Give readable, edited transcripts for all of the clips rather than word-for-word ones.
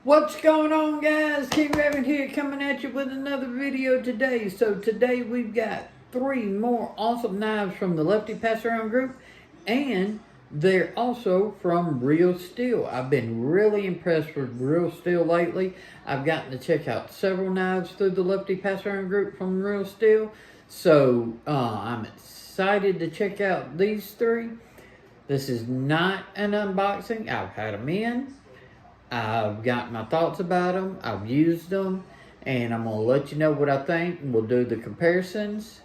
What's going on, guys? King Raven here, coming at you with another video today. So today we've got 3 more awesome knives from the Lefty Pass Around group, and they're also from Real Steel. I've been really impressed with Real Steel lately. I've gotten to check out several knives through the Lefty Pass Around group from Real Steel. So I'm excited to check out these 3. This is not an unboxing. I've had them in. I've got my thoughts about them, I've used them, and I'm going to let you know what I think, and we'll do the comparisons.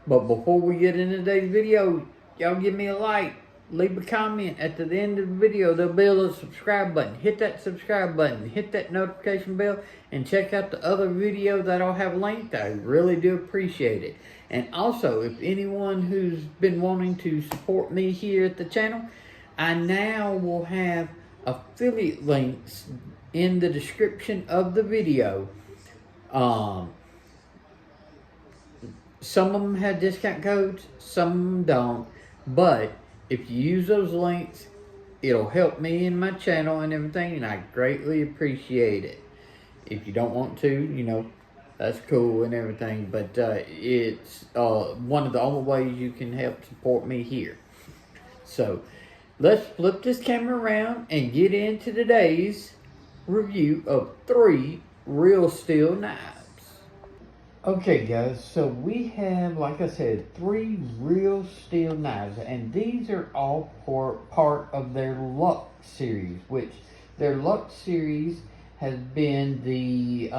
But before we get into today's video, y'all give me a like, leave a comment. At the end of the video, there'll be a little subscribe button. Hit that subscribe button, hit that notification bell, and check out the other video that I'll have linked. I really do appreciate it. And also, if anyone who's been wanting to support me here at the channel, I now will have affiliate links in the description of the video. Some of them have discount codes, some of them don't, but if you use those links, it'll help me in my channel and everything, and I greatly appreciate it. If you don't want to, you know, that's cool and everything, but it's one of the only ways you can help support me here. So let's flip this camera around and get into today's review of 3 Real Steel knives. Okay guys, so we have, like I said, 3 Real Steel knives, and these are all part of their Lux series, which their Lux series has been the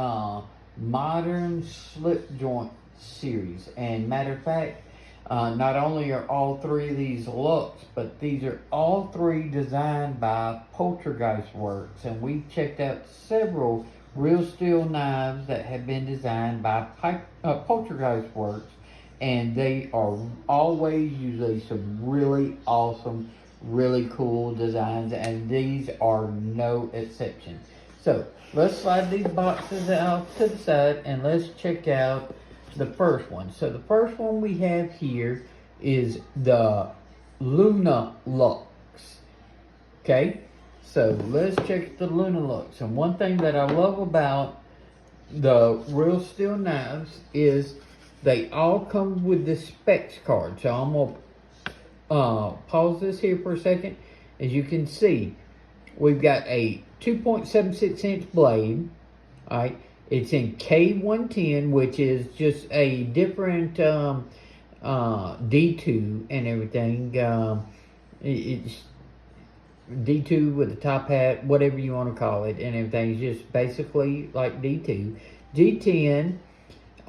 modern SlipJoint series. And matter of fact, not only are all 3 of these Lux, but these are all 3 designed by Poltergeist Works, and we've checked out several Real Steel knives that have been designed by Poltergeist Works, and they are always usually some really awesome, really cool designs, and these are no exception. So let's slide these boxes out to the side and let's check out the first one. So the first one we have here is the Luna Lux. Okay, so let's check the Luna Lux. And one thing that I love about the Real Steel knives is they all come with the specs card. So I'm gonna pause this here for a second. As you can see, we've got a 2.76 inch blade. All right. It's in K110, which is just a different D2 and everything. It's D2 with a top hat, whatever you want to call it, and everything. It's just basically like D2. G10,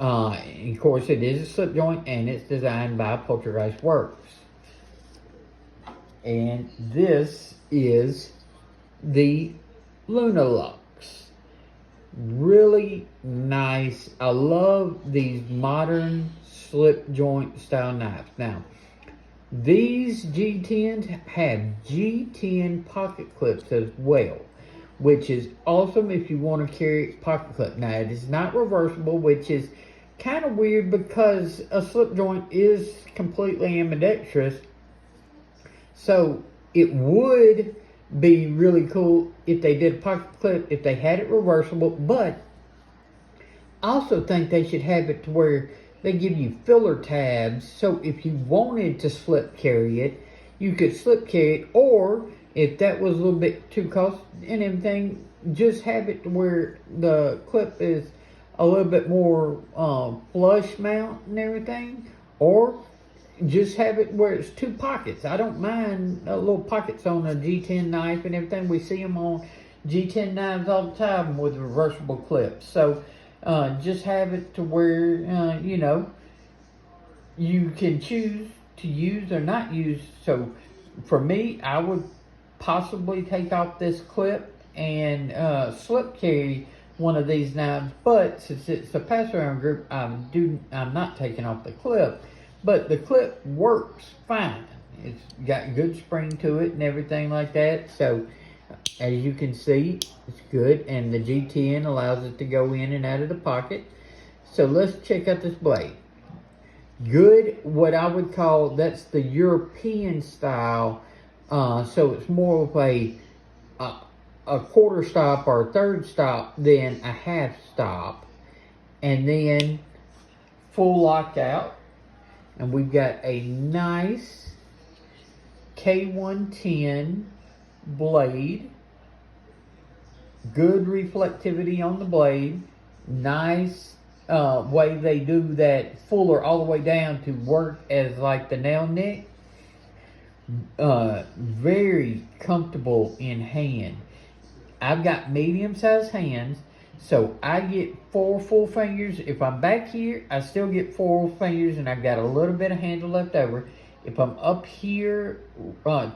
of course, it is a slip joint, and it's designed by Poltergeist Works. And this is the Luna Lux. Really nice. I love these modern slip joint style knives. Now, these G10s have G10 pocket clips as well, which is awesome if you want to carry pocket clip. Now, it is not reversible, which is kind of weird because a slip joint is completely ambidextrous. So it would be really cool if they did a pocket clip, if they had it reversible, but I also think they should have it to where they give you filler tabs, so if you wanted to slip carry it, you could slip carry it, or if that was a little bit too cost and everything, just have it to where the clip is a little bit more flush mount and everything, or just have it where it's 2 pockets. I don't mind little pockets on a G10 knife and everything. We see them on G10 knives all the time with reversible clips. So just have it to where, you know, you can choose to use or not use. So for me, I would possibly take off this clip and slip carry one of these knives. But since it's a pass around group, I'm not taking off the clip. But the clip works fine. It's got good spring to it and everything like that. So, as you can see, it's good. And the G10 allows it to go in and out of the pocket. So, let's check out this blade. Good, what I would call, that's the European style. So, it's more of a a quarter stop or a third stop, then a half stop, and then full lockout. And we've got a nice K110 blade, good reflectivity on the blade, nice way they do that fuller all the way down to work as like the nail nick. Very comfortable in hand. I've got medium-sized hands, so I get 4 full fingers. If I'm back here, I still get 4 fingers, and I've got a little bit of handle left over. If I'm up here,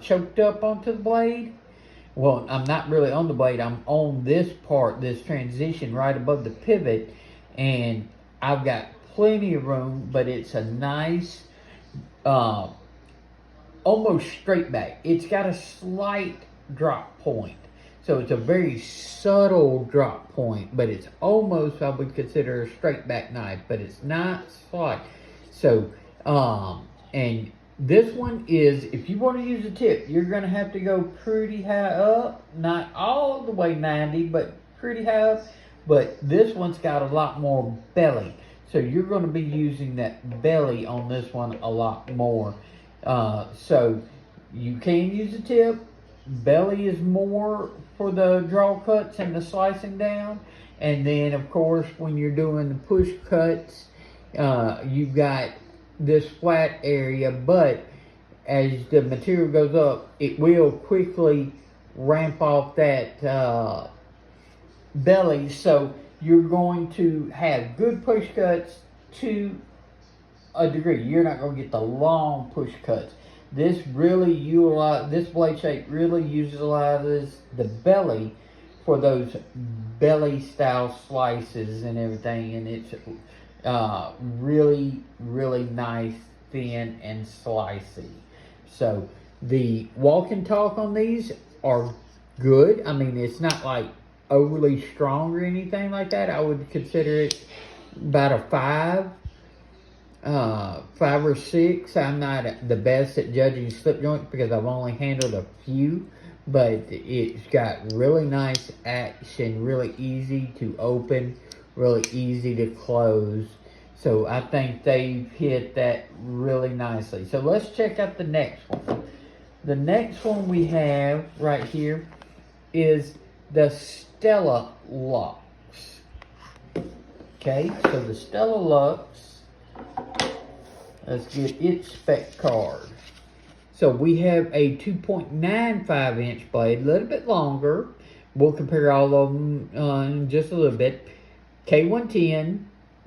choked up onto the blade, well, I'm not really on the blade. I'm on this part, this transition right above the pivot, and I've got plenty of room, but it's a nice, almost straight back. It's got a slight drop point. So it's a very subtle drop point, but it's almost, I would consider, a straight back knife, but it's not slight. So, and this one is, if you want to use a tip, you're going to have to go pretty high up. Not all the way 90, but pretty high up. But this one's got a lot more belly. So you're going to be using that belly on this one a lot more. So you can use a tip. Belly is more for the draw cuts and the slicing down. And then, of course, when you're doing the push cuts, you've got this flat area. But as the material goes up, it will quickly ramp off that belly. So you're going to have good push cuts to a degree. You're not going to get the long push cuts. This blade shape really utilizes the belly for those belly style slices and everything, and it's really, really nice, thin, and slicey. So the walk and talk on these are good. I mean, it's not like overly strong or anything like that. I would consider it about a 5 or 6. I'm not the best at judging slip joints because I've only handled a few, but it's got really nice action, really easy to open, really easy to close. So I think they've hit that really nicely. So let's check out the next one. The next one we have right here is the Stella Lux. Okay, so the Stella Lux, let's get its spec card. So we have a 2.95 inch blade, a little bit longer. We'll compare all of them in just a little bit. K110,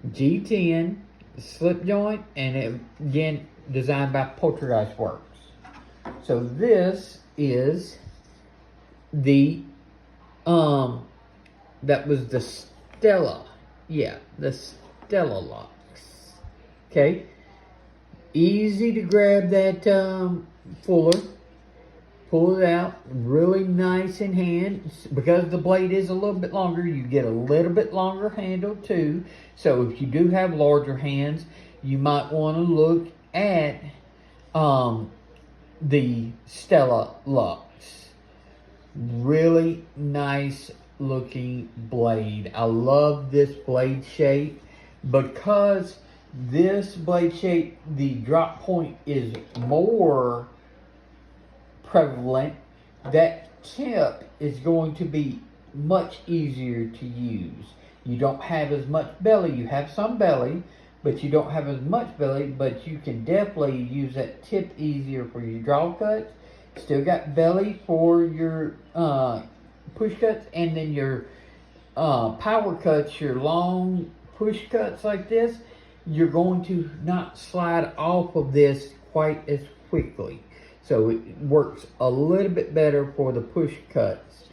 G10, slip joint, and again, designed by Poltergeist Works. So this is the, that was the Stella. Yeah, the Stella Lux. Okay. Easy to grab that fuller. Pull it out. Really nice in hand. Because the blade is a little bit longer, you get a little bit longer handle too. So if you do have larger hands, you might want to look at the Stella Lux. Really nice looking blade. I love this blade shape because this blade shape, the drop point is more prevalent. That tip is going to be much easier to use. You don't have as much belly. You have some belly, but you don't have as much belly, but you can definitely use that tip easier for your draw cuts. Still got belly for your push cuts, and then your power cuts, your long push cuts like this, you're going to not slide off of this quite as quickly. So it works a little bit better for the push cuts.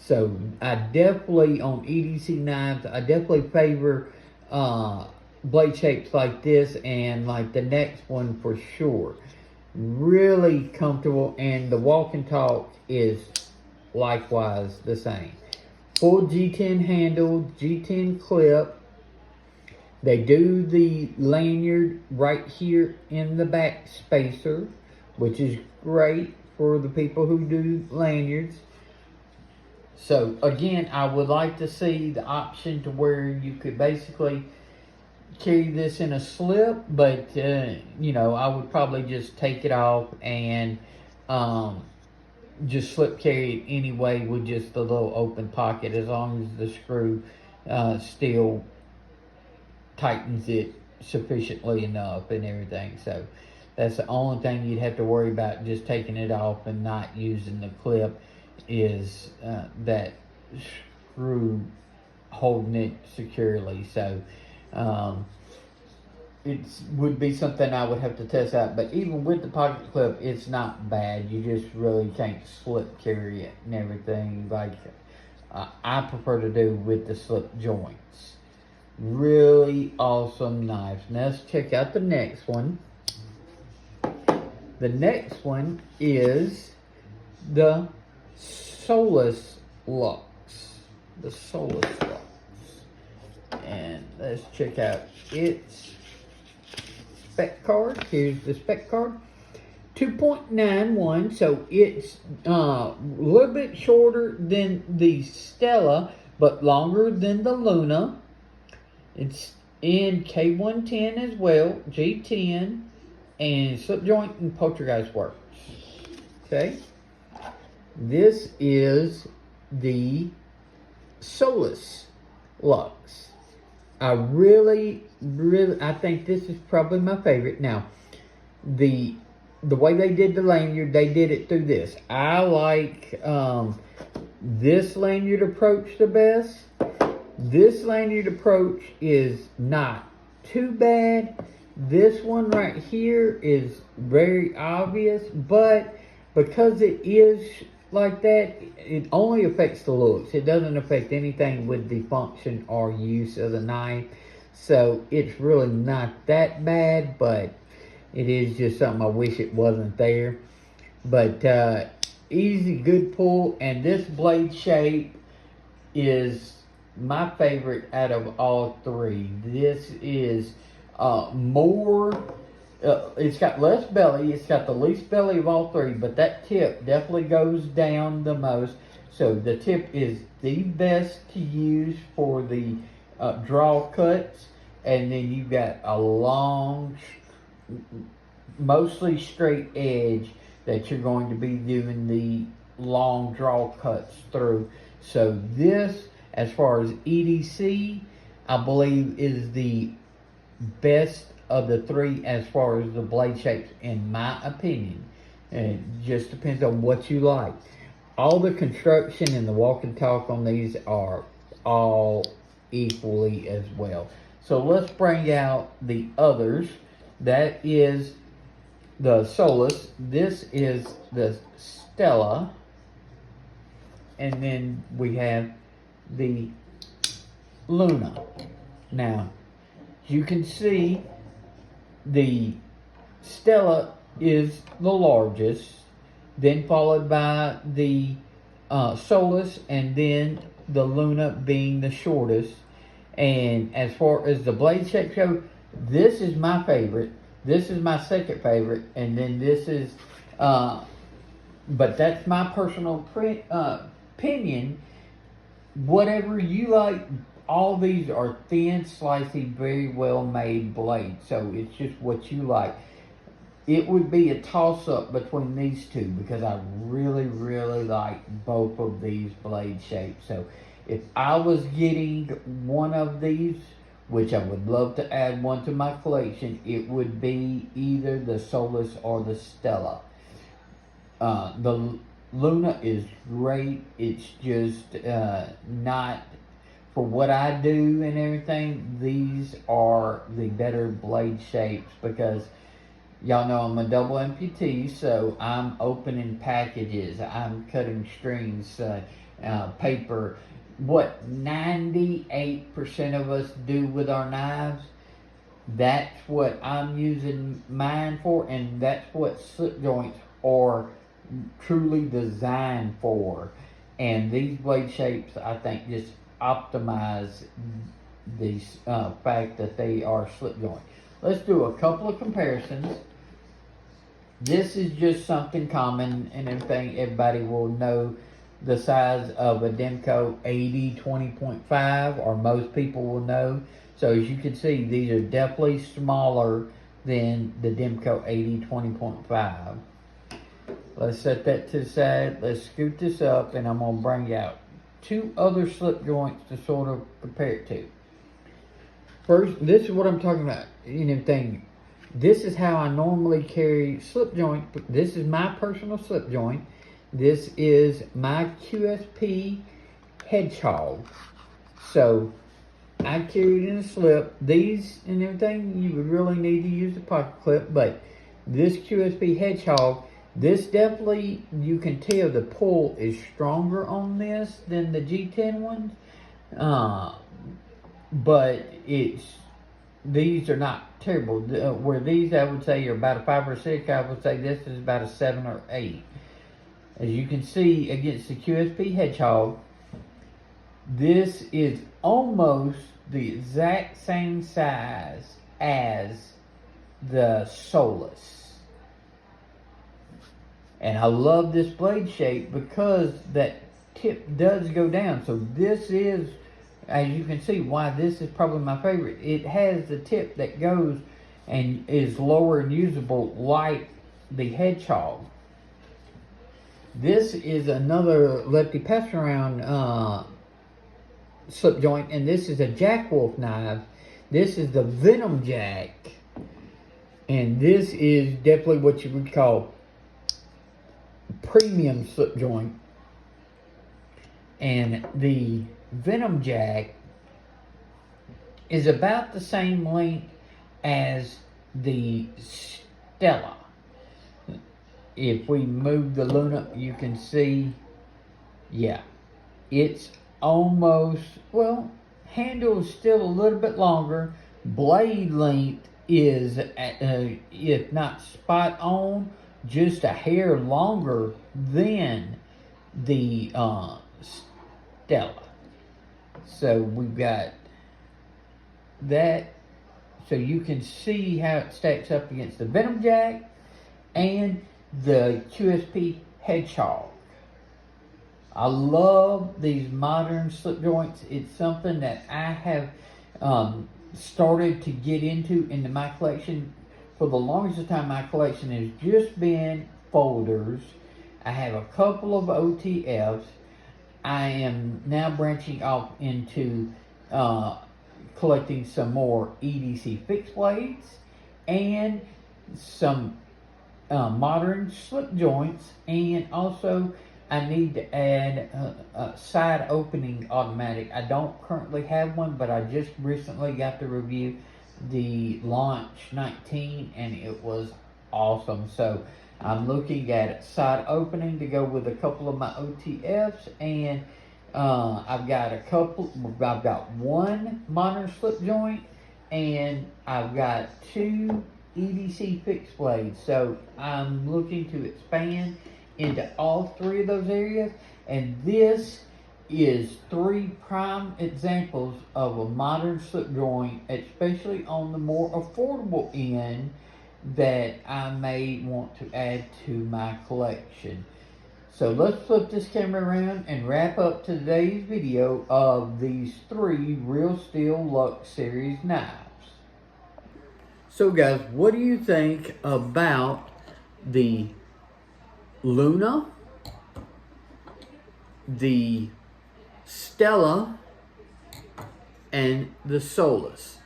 So I definitely, on EDC knives, I definitely favor blade shapes like this and like the next one for sure. Really comfortable, and the walk and talk is likewise the same. Full G10 handle, G10 clip. They do the lanyard right here in the back spacer, which is great for the people who do lanyards. So again, I would like to see the option to where you could basically carry this in a slip, but you know, I would probably just take it off and just slip carry it anyway with just a little open pocket, as long as the screw still tightens it sufficiently enough and everything. So that's the only thing you'd have to worry about, just taking it off and not using the clip, is that screw holding it securely. So it would be something I would have to test out. But even with the pocket clip, it's not bad. You just really can't slip carry it and everything like I prefer to do with the slip joints. Really awesome knives. Now let's check out the next one. The next one is the Solus Lux. The Solus Lux. And let's check out its spec card. Here's the spec card. 2.91, so it's a little bit shorter than the Stella, but longer than the Luna. It's in K110 as well, G10, and SlipJoint and Poltergeist works. Okay. This is the Solus Lux. I think this is probably my favorite. Now, the way they did the lanyard, they did it through this. I like this lanyard approach the best. This lanyard approach is not too bad. This one right here is very obvious, but because it is like that, it only affects the looks. It doesn't affect anything with the function or use of the knife. So it's really not that bad, but it is just something I wish it wasn't there. But easy, good pull, and this blade shape is my favorite out of all three. This is more, it's got less belly, it's got the least belly of all three, but that tip definitely goes down the most. So the tip is the best to use for the draw cuts, and then you've got a long, mostly straight edge that you're going to be doing the long draw cuts through. So this, as far as EDC, I believe is the best of the three as far as the blade shapes, in my opinion. And it just depends on what you like. All the construction and the walk and talk on these are all equally as well. So let's bring out the others. That is the Solus. This is the Stella. And then we have the Luna. Now, you can see the Stella is the largest, then followed by the Solus, and then the Luna being the shortest. And as far as the blade shape go, this is my favorite. This is my second favorite, and then this is, but that's my personal opinion. Whatever you like, all these are thin, slicey, very well made blades. So it's just what you like. It would be a toss-up between these two because I really, really like both of these blade shapes. So if I was getting one of these, which I would love to add one to my collection, it would be either the Solus or the Stella. The Luna is great. It's just not, for what I do and everything, these are the better blade shapes because y'all know I'm a double amputee, so I'm opening packages, I'm cutting strings, paper. What 98% of us do with our knives, that's what I'm using mine for, and that's what slip joints are truly designed for. And these blade shapes, I think, just optimize the fact that they are slip joint. Let's do a couple of comparisons. This is just something common and everything everybody will know the size of a Demco 80 20.5, or most people will know. So as you can see, these are definitely smaller than the Demco 80 20.5. Let's set that to the side. Let's scoot this up, and I'm going to bring out two other slip joints to sort of compare it to. First, this is what I'm talking about. This is how I normally carry slip joint. This is my personal slip joint. This is my QSP Hedgehog. So I carry it in a slip. These and everything, you would really need to use the pocket clip, but this QSP Hedgehog, this definitely, you can tell the pull is stronger on this than the G10 ones. But these are not terrible. Where these, I would say, are about a 5 or 6, I would say this is about a 7 or 8. As you can see against the QSP Hedgehog, this is almost the exact same size as the Solus. And I love this blade shape because that tip does go down. So this is, as you can see, why this is probably my favorite. It has the tip that goes and is lower and usable like the Hedgehog. This is another lefty pass around slip joint, and this is a Jack Wolf knife. This is the Venom Jack, and this is definitely what you would call premium slip joint. And the Venom Jack is about the same length as the Stella. If we move the Luna, you can see, yeah, it's almost, well, handle is still a little bit longer. Blade length is, if not spot on, just a hair longer than the Stella. So we've got that. So you can see how it stacks up against the Venom Jack and the QSP Hedgehog. I love these modern slip joints. It's something that I have started to get into my collection. For the longest time, my collection has just been folders. I have a couple of OTFs. I am now branching off into collecting some more EDC fixed blades and some modern slip joints, and also I need to add a side opening automatic. I don't currently have one, but I just recently got to review the Launch 19 and it was awesome. So I'm looking at side opening to go with a couple of my OTFs, and I've got one modern slip joint, and I've got two EDC fixed blades. So I'm looking to expand into all three of those areas, and this is three prime examples of a modern slip joint, especially on the more affordable end, that I may want to add to my collection. So let's flip this camera around and wrap up today's video of these three Real Steel Lux Series knives. So guys, what do you think about the Luna, the Stella, and the Solus?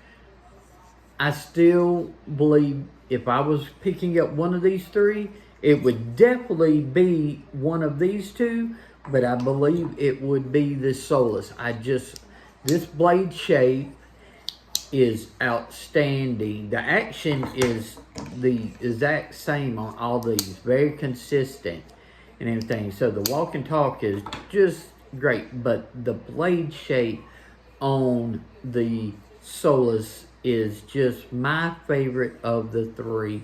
I still believe if I was picking up one of these three, it would definitely be one of these two, but I believe it would be the Solus. This blade shape is outstanding. The action is the exact same on all these, very consistent and everything. So the walk and talk is just great, but the blade shape on the Solus is just my favorite of the three.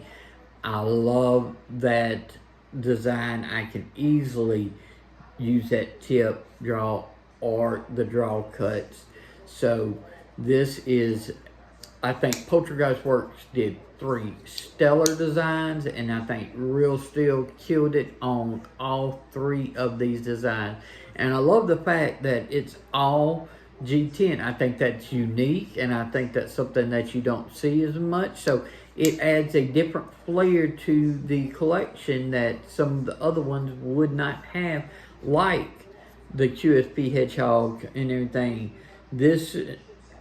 I love that design. I can easily use that tip draw or the draw cuts. So this is I think Poltergeist Works did 3 stellar designs, and I think Real Steel killed it on all 3 of these designs. And I love the fact that it's all G10. I think that's unique, and I think that's something that you don't see as much. So it adds a different flair to the collection that some of the other ones would not have, like the QSP Hedgehog and everything. This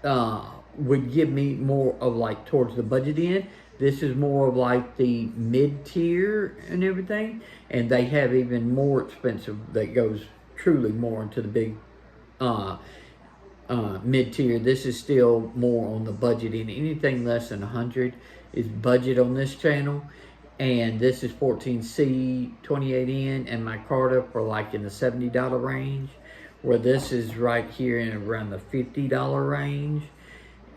would give me more of like towards the budget end. This is more of like the mid-tier and everything. And they have even more expensive that goes truly more into the big mid-tier. This is still more on the budget end. Anything less than 100 is budget on this channel. And this is 14C 28N, and my Carta for like in the $70 range, where this is right here in around the $50 range.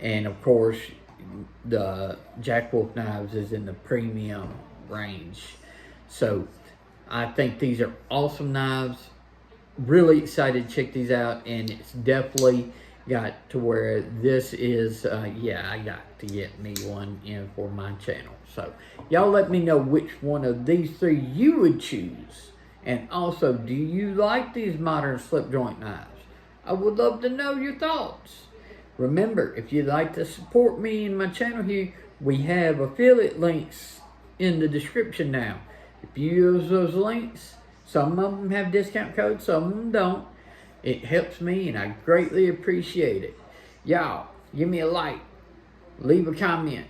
And of course the Jack Wolf Knives is in the premium range. So I think these are awesome knives. Really excited to check these out, and it's definitely got to where this is, yeah, I got to get me one in for my channel. So y'all let me know which one of these 3 you would choose. And also, do you like these modern slip joint knives? I would love to know your thoughts. Remember, if you'd like to support me and my channel here, we have affiliate links in the description now. If you use those links, some of them have discount codes, some of them don't. It helps me, and I greatly appreciate it. Y'all, give me a like, leave a comment,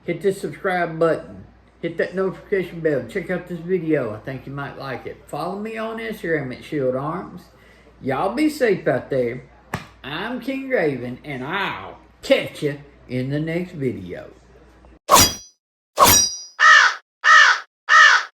hit this subscribe button, hit that notification bell, check out this video. I think you might like it. Follow me on Instagram at ShieldArms. Y'all be safe out there. I'm King Raven, and I'll catch you in the next video.